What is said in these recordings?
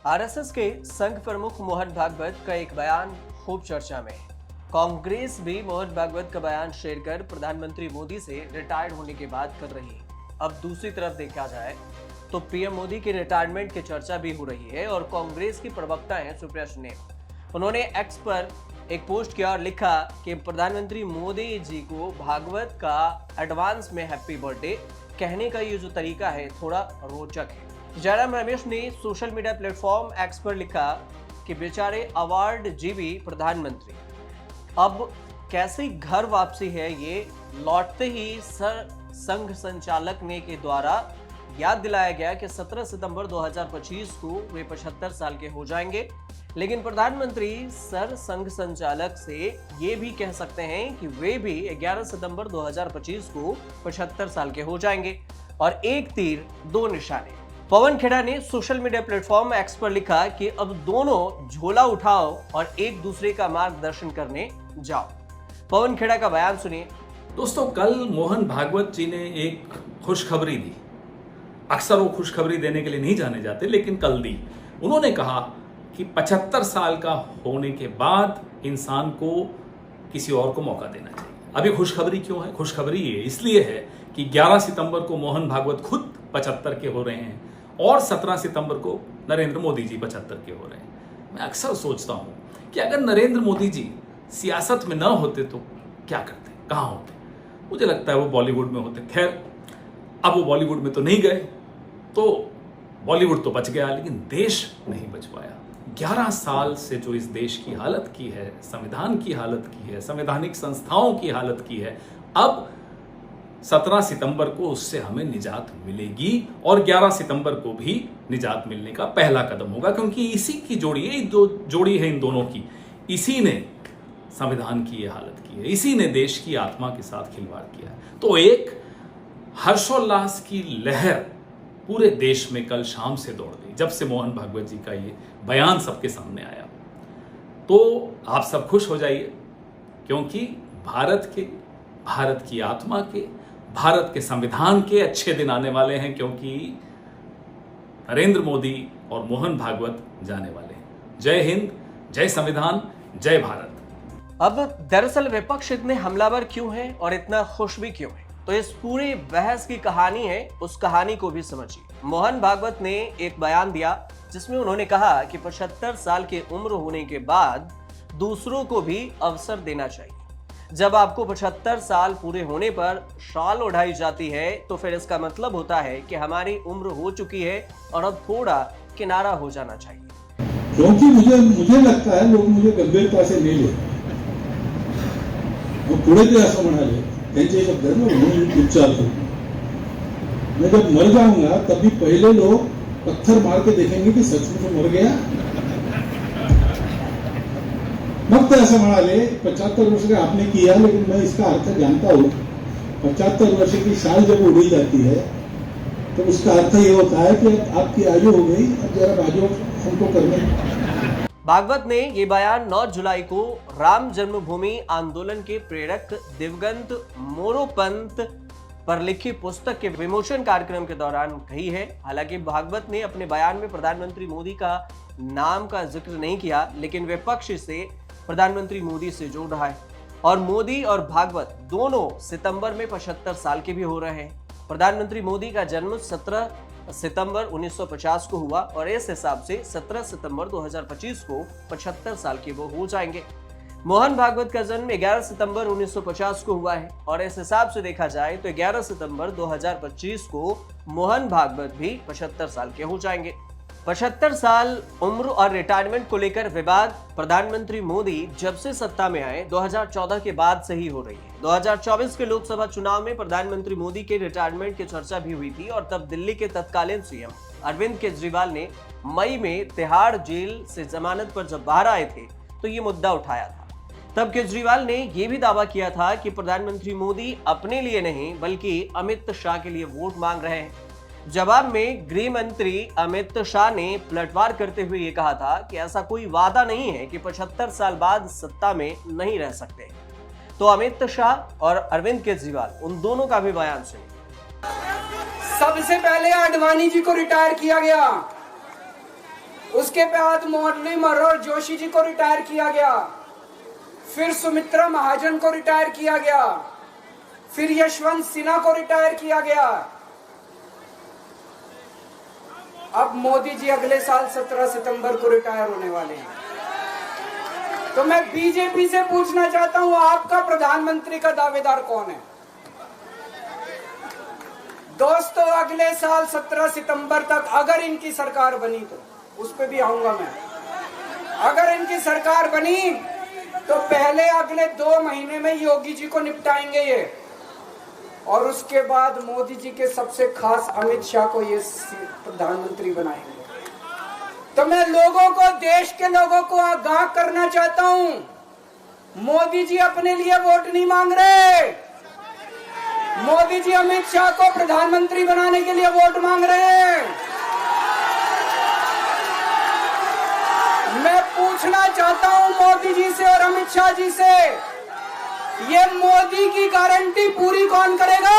RSS के संघ प्रमुख मोहन भागवत का एक बयान खूब चर्चा में है। कांग्रेस भी मोहन भागवत का बयान शेयर कर प्रधानमंत्री मोदी से रिटायर्ड होने की बात कर रही है। अब दूसरी तरफ देखा जाए तो पीएम मोदी की रिटायरमेंट की चर्चा भी हो रही है और कांग्रेस की प्रवक्ता हैं सुप्रिया सुले। उन्होंने एक्स पर एक पोस्ट किया और लिखा कि प्रधानमंत्री मोदी जी को भागवत का एडवांस में हैप्पी बर्थडे कहने का ये जो तरीका है थोड़ा रोचक है। जयराम रमेश ने सोशल मीडिया प्लेटफॉर्म एक्स पर लिखा कि बेचारे अवार्ड जीवी प्रधानमंत्री, अब कैसी घर वापसी है ये। लौटते ही संघ संचालक ने के द्वारा याद दिलाया गया कि 17 सितंबर 2025 को वे 75 साल के हो जाएंगे। लेकिन प्रधानमंत्री संघ संचालक से ये भी कह सकते हैं कि वे भी 11 सितंबर 2025 को 75 साल के हो जाएंगे। और एक तीर दो निशाने। पवन खेड़ा ने सोशल मीडिया प्लेटफॉर्म एक्स पर लिखा कि अब दोनों झोला उठाओ और एक दूसरे का मार्गदर्शन करने जाओ। पवन खेड़ा का बयान सुनिए। दोस्तों, कल मोहन भागवत जी ने एक खुशखबरी दी। अक्सर वो खुशखबरी देने के लिए नहीं जाने जाते, लेकिन कल दी। उन्होंने कहा कि 75 साल का होने के बाद इंसान को किसी और को मौका देना चाहिए। अभी खुशखबरी क्यों है? खुशखबरी ये इसलिए है कि 11 सितंबर को मोहन भागवत खुद 75 के हो रहे हैं और 17 सितंबर को नरेंद्र मोदी जी 75 के हो रहे हैं। मैं अक्सर सोचता हूं कि अगर नरेंद्र मोदी जी सियासत में ना होते तो क्या करते, कहां होते? मुझे लगता है वो बॉलीवुड में होते। खैर, अब वो बॉलीवुड में तो नहीं गए, तो बॉलीवुड तो बच गया, लेकिन देश नहीं बच पाया। 11 साल से जो इस देश की हालत की है, संविधान की हालत की है, संवैधानिक संस्थाओं की हालत की है, अब 17 सितंबर को उससे हमें निजात मिलेगी और 11 सितंबर को भी निजात मिलने का पहला कदम होगा, क्योंकि इसी की जोड़ी है, जो जोड़ी है इन दोनों की, इसी ने संविधान की ये हालत की है, इसी ने देश की आत्मा के साथ खिलवाड़ किया है। तो एक हर्षोल्लास की लहर पूरे देश में कल शाम से दौड़ गई जब से मोहन भागवत जी का ये बयान सबके सामने आया। तो आप सब खुश हो जाइए, क्योंकि भारत की आत्मा के, भारत के संविधान के अच्छे दिन आने वाले हैं, क्योंकि नरेंद्र मोदी और मोहन भागवत जाने वाले हैं। जय हिंद, जय संविधान, जय भारत। अब दरअसल विपक्ष इतने हमलावर क्यों है और इतना खुश भी क्यों है, तो इस पूरी बहस की कहानी है, उस कहानी को भी समझिए। मोहन भागवत ने एक बयान दिया जिसमें उन्होंने कहा कि 75 साल की उम्र होने के बाद दूसरों को भी अवसर देना चाहिए। जब आपको 75 साल पूरे होने पर शाल उड़ाई जाती है तो फिर इसका मतलब होता है कि हमारी उम्र हो चुकी है और अब थोड़ा किनारा हो जाना चाहिए। क्योंकि मुझे लगता है लोग मुझे गंभीरता से नहीं लेते, वो पुढे ते असं म्हणाले त्यांचे शब्द म्हणून चुपचाप हो। मैं जब मर जाऊंगा तभी पहले लोग पत्थर मार के देखेंगे कि सचमुच मर गया। मग ते असं म्हणाले 75 वर्ष का आपने किया, लेकिन मैं इसका अर्थ जानता हूं। 75 वर्ष की साल जब उड़ी जाती है तो उसका अर्थ ये होता है कि आपकी आयु हो गई, अब जरा बाजू हमको करने। भागवत ने ये बयान 9 जुलाई को राम जन्मभूमि आंदोलन के प्रेरक दिवंगत मोरोपंत पर लिखी पुस्तक के विमोचन कार्यक्रम के दौरान कही है। हालांकि भागवत ने अपने बयान में प्रधानमंत्री मोदी का नाम का जिक्र नहीं किया, लेकिन विपक्ष इसे प्रधानमंत्री मोदी से जोड़ रहा है। और मोदी और भागवत दोनों सितंबर में 75 साल के भी हो रहे हैं। प्रधानमंत्री मोदी का जन्म 17 सितंबर 1950 को हुआ और इस हिसाब से 17 सितंबर 2025 को 75 साल के वो हो जाएंगे। मोहन भागवत का जन्म 11 सितंबर 1950 को हुआ है और इस हिसाब से देखा जाए तो 11 सितंबर 2025 को मोहन भागवत भी 75 साल के हो जाएंगे। 75 साल उम्र और रिटायरमेंट को लेकर विवाद प्रधानमंत्री मोदी जब से सत्ता में आए 2014 के बाद से ही हो रही है। 2024 के लोकसभा चुनाव में प्रधानमंत्री मोदी के रिटायरमेंट की चर्चा भी हुई थी और तब दिल्ली के तत्कालीन सीएम अरविंद केजरीवाल ने मई में तिहाड़ जेल से जमानत पर जब बाहर आए थे तो ये मुद्दा उठाया था। तब केजरीवाल ने यह भी दावा किया था कि प्रधानमंत्री मोदी अपने लिए नहीं बल्कि अमित शाह के लिए वोट मांग रहे हैं। जवाब में गृह मंत्री अमित शाह ने पलटवार करते हुए ये कहा था कि ऐसा कोई वादा नहीं है कि 75 साल बाद सत्ता में नहीं रह सकते। तो अमित शाह और अरविंद केजरीवाल उन दोनों का भी बयान सुनिए। सबसे पहले आडवाणी जी को रिटायर किया गया, उसके बाद मुरली मनोहर जोशी जी को रिटायर किया गया, फिर सुमित्रा महाजन को रिटायर किया गया, फिर यशवंत सिन्हा को रिटायर किया गया। अब मोदी जी अगले साल 17 सितंबर को रिटायर होने वाले हैं। तो मैं बीजेपी से पूछना चाहता हूं, आपका प्रधानमंत्री का दावेदार कौन है? दोस्तों, अगले साल 17 सितंबर तक अगर इनकी सरकार बनी, तो उस पे भी आऊंगा मैं, अगर इनकी सरकार बनी तो पहले अगले 2 महीने में योगी जी को निपटाएंगे ये, और उसके बाद मोदी जी के सबसे खास अमित शाह को ये प्रधानमंत्री बनाएंगे। तो मैं लोगों को, देश के लोगों को आगाह करना चाहता हूं, मोदी जी अपने लिए वोट नहीं मांग रहे, मोदी जी अमित शाह को प्रधानमंत्री बनाने के लिए वोट मांग रहे हैं। मैं पूछना चाहता हूं मोदी जी से और अमित शाह जी से, ये मोदी की गारंटी पूरी कौन करेगा?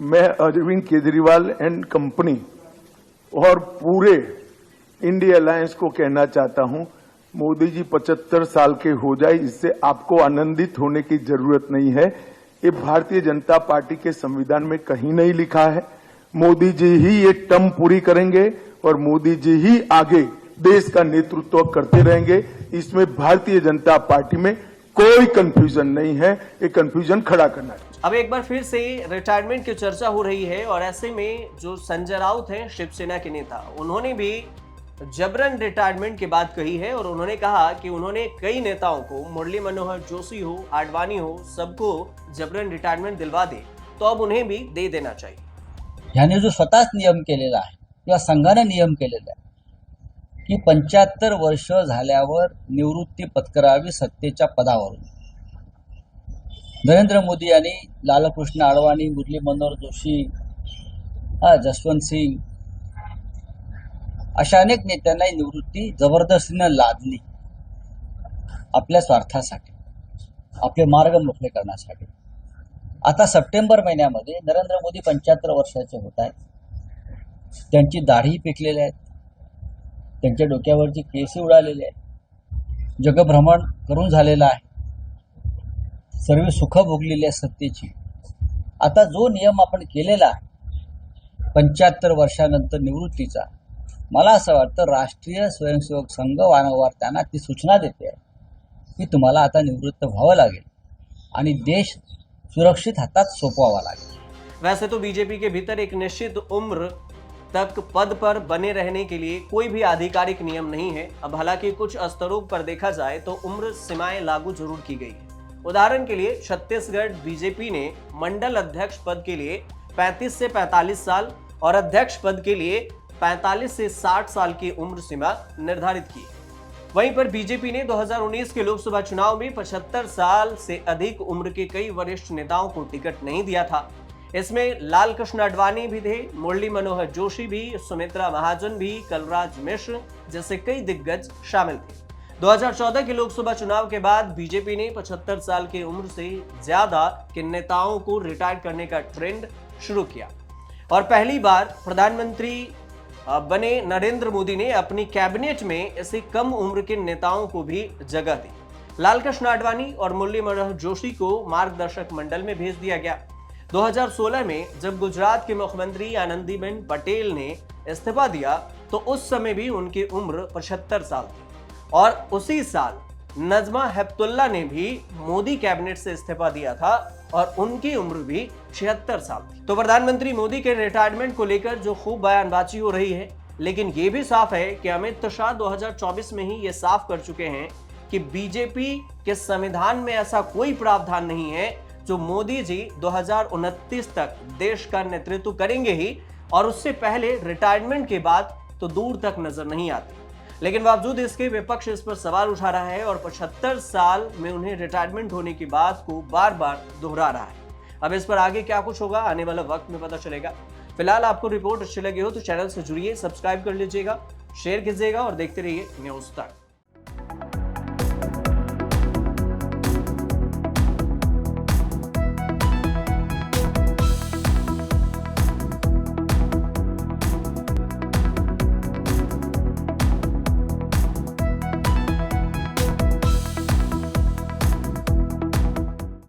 मैं अरविंद केजरीवाल एंड कंपनी और पूरे इंडिया अलायंस को कहना चाहता हूं, मोदी जी 75 साल के हो जाए, इससे आपको आनंदित होने की जरूरत नहीं है। ये भारतीय जनता पार्टी के संविधान में कहीं नहीं लिखा है। मोदी जी ही ये टर्म पूरी करेंगे और मोदी जी ही आगे देश का नेतृत्व करते रहेंगे। इसमें भारतीय जनता पार्टी में कोई कंफ्यूजन नहीं है, ये कंफ्यूजन खड़ा करना है। अब एक बार फिर से रिटायरमेंट की चर्चा हो रही है और ऐसे में जो संजय राउत हैं, शिवसेना के नेता, उन्होंने भी जबरन रिटायरमेंट की बात कही है और उन्होंने कहा कि उन्होंने कई नेताओं को, मुरली मनोहर जोशी हो, आडवाणी हो, सबको जबरन रिटायरमेंट दिलवा दे, तो अब उन्हें भी दे देना चाहिए। ह्याने जो स्वतःच नियम केलेला आहे किंवा संघाने नियम केलेला आहे की 75 वर्ष झाल्यावर निवृत्ती पत्करावी सत्तेच्या पदावरून, नरेंद्र मोदी यांनी लालकृष्ण आडवाणी, मुरली मनोहर जोशी, जसवंत सिंग अशा अनेक नेत्यांना निवृत्ती जबरदस्तीनं लादली आपल्या स्वार्थासाठी, आपले मार्ग मोकळे करण्यासाठी। आता सप्टेंबर महिन्यामध्ये नरेंद्र मोदी 75 वर्षाचे होत आहेत, त्यांची दाढी पिकलेली आहे, त्यांच्या डोक्यावरची केस उडालेली आहे, जगभ्रमण करून झालेलं आहे, सर्व सुख भोगलेली आहे सत्तेची। आता जो नियम आपण केलेला आहे 75 वर्षानंतर निवृत्तीचा, मला असं वाटतं राष्ट्रीय स्वयंसेवक संघ वारंवार त्यांना ती सूचना देते आहे की तुम्हाला आता निवृत्त व्हावं लागेल आणि देश सुरक्षित हातात सोपवावा लागेल। वैसे तो बीजेपी के भीतर एक निश्चित उम्र तक पद पर बने रहने के लिए कोई भी आधिकारिक नियम नहीं है। अब हालांकि कुछ स्तरों पर देखा जाए तो उम्र सीमाएं लागू जरूर की गई है। उदाहरण के लिए छत्तीसगढ़ बीजेपी ने मंडल अध्यक्ष पद के लिए 35 से 45 साल और अध्यक्ष पद के लिए 45 से 60 साल की उम्र सीमा निर्धारित की। वहीं पर बीजेपी ने 2019 के लोकसभा चुनाव में 75 साल से अधिक उम्र के कई वरिष्ठ नेताओं को टिकट नहीं दिया था। इसमें लालकृष्ण आडवाणी भी थे, मुरली मनोहर जोशी भी, सुमित्रा महाजन भी, कलराज मिश्र जैसे कई दिग्गज शामिल थे। 2014 के लोकसभा चुनाव के बाद बीजेपी ने 75 साल की उम्र से ज्यादा के नेताओं को रिटायर करने का ट्रेंड शुरू किया और पहली बार प्रधानमंत्री बने नरेंद्र मोदी ने अपनी कैबिनेट में ऐसे कम उम्र के नेताओं को भी जगह दी। लालकृष्ण आडवाणी और मुरली मनोहर जोशी को मार्गदर्शक मंडल में भेज दिया गया। 2016 में जब गुजरात के मुख्यमंत्री आनंदीबेन पटेल ने इस्तीफा दिया तो उस समय भी उनकी उम्र 75 साल थी और उसी साल नजमा हेपतुल्ला ने भी मोदी कैबिनेट से इस्तीफा दिया था और उनकी उम्र भी 76 साल थी। तो प्रधानमंत्री मोदी के रिटायरमेंट को लेकर जो खूब बयानबाजी हो रही है, लेकिन यह भी साफ है कि अमित शाह 2024 में ही ये साफ कर चुके हैं कि बीजेपी के संविधान में ऐसा कोई प्रावधान नहीं है जो मोदी जी 2029 तक देश का नेतृत्व करेंगे ही और उससे पहले रिटायरमेंट के बाद तो दूर तक नजर नहीं आती। लेकिन बावजूद इसके विपक्ष इस पर सवाल उठा रहा है और 75 साल में उन्हें रिटायरमेंट होने की बात को बार बार दोहरा रहा है। अब इस पर आगे क्या कुछ होगा आने वाला वक्त में पता चलेगा। फिलहाल आपको रिपोर्ट अच्छी लगी हो तो चैनल से जुड़िए, सब्सक्राइब कर लीजिएगा, शेयर कीजिएगा और देखते रहिए न्यूज़ तक।